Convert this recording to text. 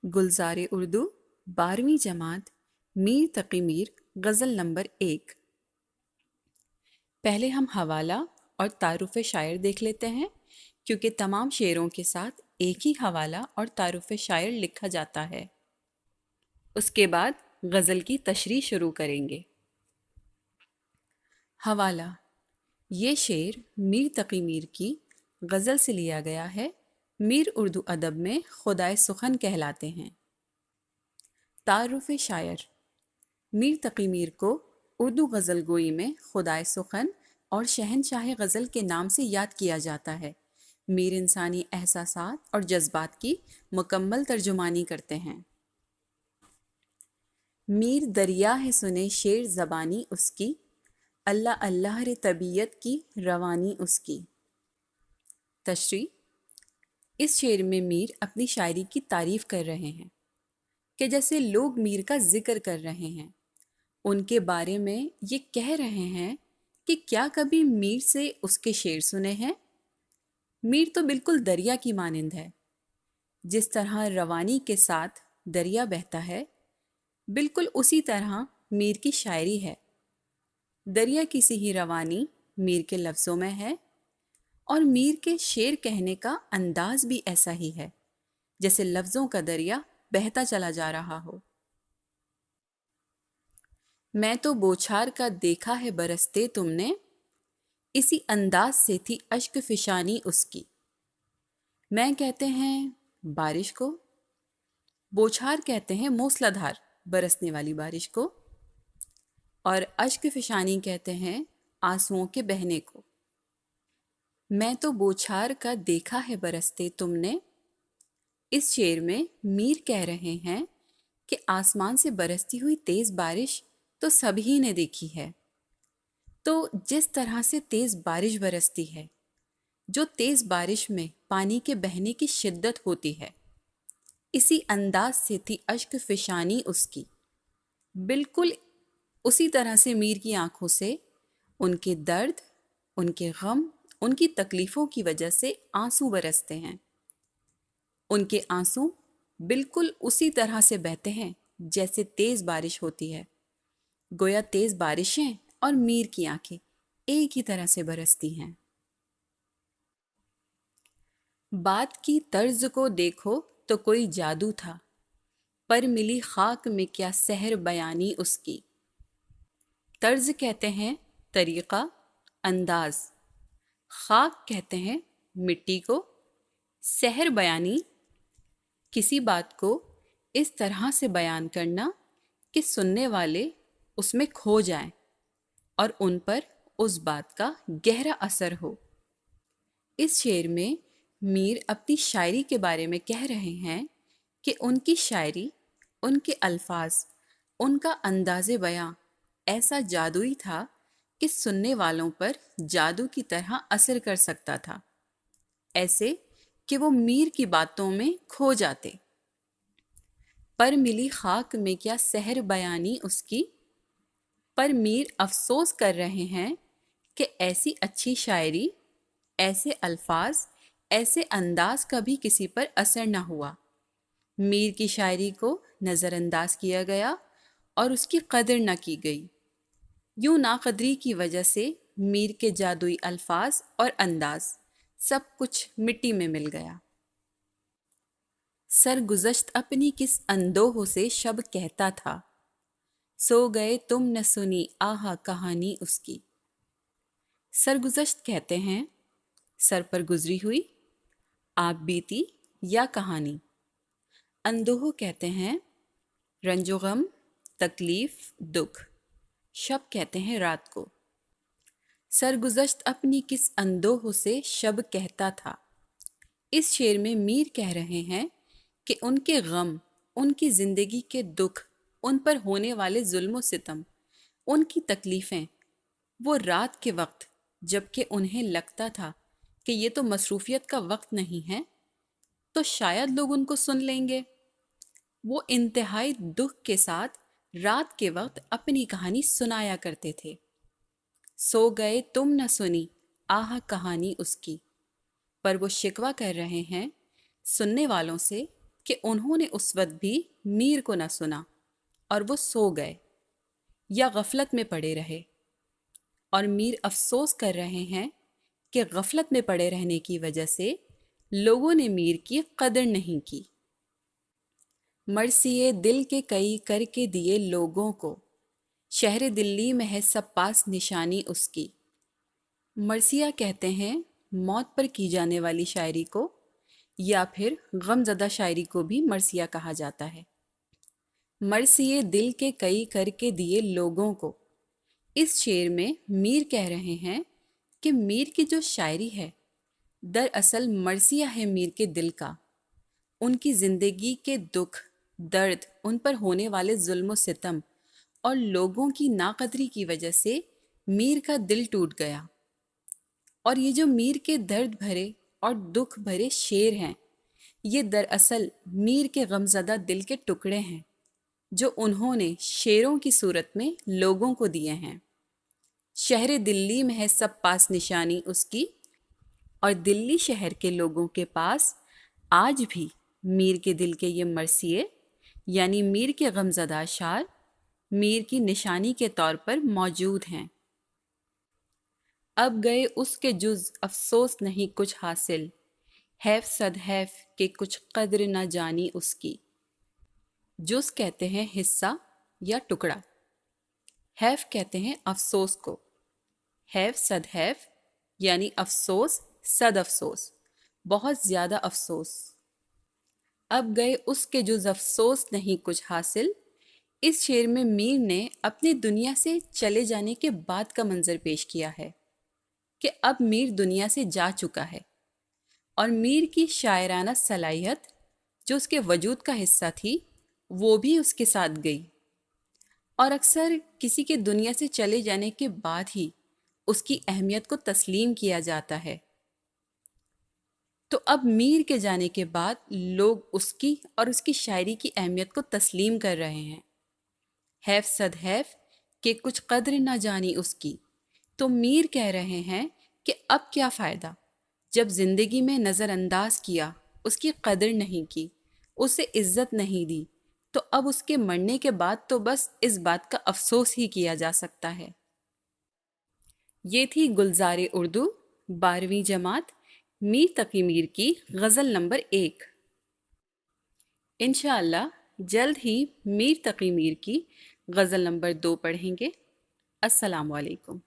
گلزار اردو 12ویں جماعت میر تقی میر غزل نمبر 1۔ پہلے ہم حوالہ اور تعارف شاعر دیکھ لیتے ہیں، کیونکہ تمام شعروں کے ساتھ ایک ہی حوالہ اور تعارف شاعر لکھا جاتا ہے۔ اس کے بعد غزل کی تشریح شروع کریں گے۔ حوالہ: یہ شعر میر تقی میر کی غزل سے لیا گیا ہے۔ میر اردو ادب میں خدائے سخن کہلاتے ہیں۔ تعارف شاعر: میر تقی میر کو اردو غزل گوئی میں خدائے سخن اور شہنشاہ غزل کے نام سے یاد کیا جاتا ہے۔ میر انسانی احساسات اور جذبات کی مکمل ترجمانی کرتے ہیں۔ میر دریا ہے سنے شعر زبانی اس کی، اللہ اللہ رے طبیعت کی روانی اس کی۔ تشریح: اس شعر میں میر اپنی شاعری کی تعریف کر رہے ہیں کہ جیسے لوگ میر کا ذکر کر رہے ہیں، ان کے بارے میں یہ کہہ رہے ہیں کہ کیا کبھی میر سے اس کے شعر سنے ہیں؟ میر تو بالکل دریا کی مانند ہے۔ جس طرح روانی کے ساتھ دریا بہتا ہے، بالکل اسی طرح میر کی شاعری ہے۔ دریا کی سی ہی روانی میر کے لفظوں میں ہے، اور میر کے شعر کہنے کا انداز بھی ایسا ہی ہے، جیسے لفظوں کا دریا بہتا چلا جا رہا ہو۔ میں تو بوچھار کا دیکھا ہے برستے تم نے، اسی انداز سے تھی اشک فشانی اس کی۔ میں کہتے ہیں بارش کو، بوچھار کہتے ہیں موسلا دھار برسنے والی بارش کو، اور اشک فشانی کہتے ہیں آنسوؤں کے بہنے کو۔ میں تو بوچھار کا دیکھا ہے برستے تم نے، اس شعر میں میر کہہ رہے ہیں کہ آسمان سے برستی ہوئی تیز بارش تو سبھی نے دیکھی ہے۔ تو جس طرح سے تیز بارش برستی ہے، جو تیز بارش میں پانی کے بہنے کی شدت ہوتی ہے، اسی انداز سے تھی اشک فشانی اس کی۔ بالکل اسی طرح سے میر کی آنکھوں سے ان کے درد، ان کے غم، ان کی تکلیفوں کی وجہ سے آنسو برستے ہیں۔ ان کے آنسو بالکل اسی طرح سے بہتے ہیں جیسے تیز بارش ہوتی ہے۔ گویا تیز بارشیں اور میر کی آنکھیں ایک ہی طرح سے برستی ہیں۔ بات کی طرز کو دیکھو تو کوئی جادو تھا، پر ملی خاک میں کیا سحر بیانی اس کی۔ طرز کہتے ہیں طریقہ، انداز۔ خاک کہتے ہیں مٹی کو۔ سحر بیانی کسی بات کو اس طرح سے بیان کرنا کہ سننے والے اس میں کھو جائیں اور ان پر اس بات کا گہرا اثر ہو۔ اس شعر میں میر اپنی شاعری کے بارے میں کہہ رہے ہیں کہ ان کی شاعری، ان کے الفاظ، ان کا انداز بیاں ایسا جادوئی تھا کہ سننے والوں پر جادو کی طرح اثر کر سکتا تھا، ایسے کہ وہ میر کی باتوں میں کھو جاتے۔ پر ملی خاک میں کیا سحر بیانی اس کی۔ پر میر افسوس کر رہے ہیں کہ ایسی اچھی شاعری، ایسے الفاظ، ایسے انداز کا بھی کسی پر اثر نہ ہوا۔ میر کی شاعری کو نظر انداز کیا گیا اور اس کی قدر نہ کی گئی۔ یوں ناقدری کی وجہ سے میر کے جادوئی الفاظ اور انداز سب کچھ مٹی میں مل گیا۔ سرگزشت اپنی کس اندوہوں سے شب کہتا تھا، سو گئے تم نہ سنی آہا کہانی اس کی۔ سرگزشت کہتے ہیں سر پر گزری ہوئی، آپ بیتی یا کہانی۔ اندوہ کہتے ہیں رنج و غم، تکلیف، دکھ۔ شب کہتے ہیں رات کو۔ سرگزشت اپنی کس اندوہ سے شب کہتا تھا۔ اس شعر میں میر کہہ رہے ہیں کہ ان کے غم، ان کی زندگی کے دکھ، ان پر ہونے والے ظلم و ستم، ان کی تکلیفیں، وہ رات کے وقت جب کہ انہیں لگتا تھا کہ یہ تو مصروفیت کا وقت نہیں ہے تو شاید لوگ ان کو سن لیں گے، وہ انتہائی دکھ کے ساتھ رات کے وقت اپنی کہانی سنایا کرتے تھے۔ سو گئے تم نہ سنی آہا کہانی اس کی۔ پر وہ شکوہ کر رہے ہیں سننے والوں سے کہ انہوں نے اس وقت بھی میر کو نہ سنا اور وہ سو گئے یا غفلت میں پڑے رہے، اور میر افسوس کر رہے ہیں کہ غفلت میں پڑے رہنے کی وجہ سے لوگوں نے میر کی قدر نہیں کی۔ مرثیے دل کے کئی کر کے دیے لوگوں کو، شہر دلی میں ہے سب پاس نشانی اس کی۔ مرثیہ کہتے ہیں موت پر کی جانے والی شاعری کو، یا پھر غم زدہ شاعری کو بھی مرثیہ کہا جاتا ہے۔ مرثیے دل کے کئی کر کے دیے لوگوں کو، اس شعر میں میر کہہ رہے ہیں کہ میر کی جو شاعری ہے دراصل مرثیہ ہے میر کے دل کا، ان کی زندگی کے دکھ درد، ان پر ہونے والے ظلم و ستم اور لوگوں کی ناقدری کی وجہ سے میر کا دل ٹوٹ گیا، اور یہ جو میر کے درد بھرے اور دکھ بھرے شعر ہیں یہ دراصل میر کے غمزدہ دل کے ٹکڑے ہیں جو انہوں نے شعروں کی صورت میں لوگوں کو دیے ہیں۔ شہر دلی میں ہے سب پاس نشانی اس کی، اور دلی شہر کے لوگوں کے پاس آج بھی میر کے دل کے یہ مرثیے یعنی میر کے غمزدہ اشعار میر کی نشانی کے طور پر موجود ہیں۔ اب گئے اس کے جز افسوس نہیں کچھ حاصل، حیف صد حیف کہ کچھ قدر نہ جانی اس کی۔ جز کہتے ہیں حصہ یا ٹکڑا، حیف کہتے ہیں افسوس کو، حیف صد حیف یعنی افسوس صد افسوس، بہت زیادہ افسوس۔ اب گئے اس کے جز افسوس نہیں کچھ حاصل، اس شعر میں میر نے اپنی دنیا سے چلے جانے کے بعد کا منظر پیش کیا ہے کہ اب میر دنیا سے جا چکا ہے، اور میر کی شاعرانہ صلاحیت جو اس کے وجود کا حصہ تھی وہ بھی اس کے ساتھ گئی، اور اکثر کسی کے دنیا سے چلے جانے کے بعد ہی اس کی اہمیت کو تسلیم کیا جاتا ہے۔ تو اب میر کے جانے کے بعد لوگ اس کی اور اس کی شاعری کی اہمیت کو تسلیم کر رہے ہیں۔ حیف صد حیف کہ کچھ قدر نہ جانی اس کی، تو میر کہہ رہے ہیں کہ اب کیا فائدہ جب زندگی میں نظر انداز کیا، اس کی قدر نہیں کی، اسے عزت نہیں دی، تو اب اس کے مرنے کے بعد تو بس اس بات کا افسوس ہی کیا جا سکتا ہے۔ یہ تھی گلزار اردو 12ویں جماعت میر تقی میر کی غزل نمبر 1۔ انشاءاللہ جلد ہی میر تقی میر کی غزل نمبر 2 پڑھیں گے۔ السلام علیکم۔